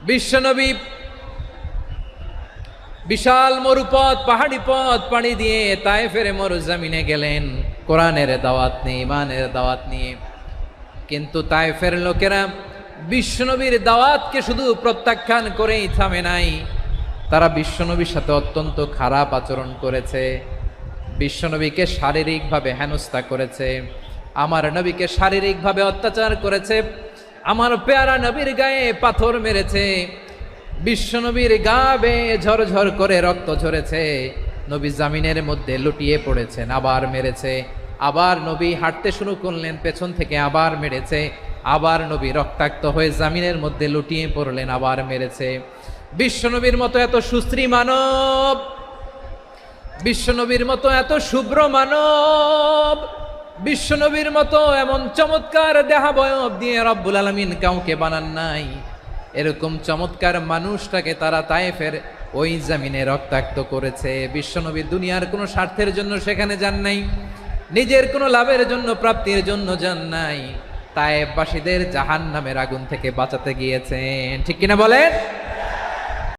বিশ্বনবী বিশাল মরুপথ পাহাড়ি পথ পাড়ি দিয়ে তায়েফের মরুজমিনে গেলেন কোরআনের দাওয়াত নিয়ে, ইমানের দাওয়াত নিয়ে। কিন্তু তায়েফের লোকেরা বিশ্বনবীর দাওয়াতকে শুধু প্রত্যাখ্যান করেই থামে নাই, তারা বিশ্বনবীর সাথে অত্যন্ত খারাপ আচরণ করেছে, বিশ্বনবীকে শারীরিকভাবে হেনস্থা করেছে, আমার নবীকে শারীরিকভাবে অত্যাচার করেছে, আমার পেয়ারা নবীর গায়ে পাথর মেরেছে, বিশ্বনবীর গা বেয়ে ঝরঝর করে রক্ত ঝরেছে, নবী জামিনের মধ্যে লুটিয়ে পড়েছেন, আবার মেরেছে, আবার নবী হাঁটতে শুরু করলেন, পেছন থেকে আবার মেরেছে, আবার নবী রক্তাক্ত হয়ে জামিনের মধ্যে লুটিয়ে পড়লেন, আবার মেরেছে। বিশ্বনবীর মতো এত সুশ্রী মানব, বিশ্বনবীর মতো এত শুভ্র মানব, বিশ্বনবীর মতো এমন চমৎকার দেহাবয়ব দিয়ে রব্বুল আলামিন কাউকে বানান নাই। এরকম চমৎকার মানুষটাকে তারা তায়েফের ওই জামিনে রক্তাক্ত করেছে। বিশ্বনবী দুনিয়ার কোনো স্বার্থের জন্য সেখানে যান নাই, নিজের কোনো লাভের জন্য, প্রাপ্তির জন্য যান নাই, তায়েফবাসীদের জাহান্নামের আগুন থেকে বাঁচাতে গিয়েছেন। ঠিক কিনা বলেন?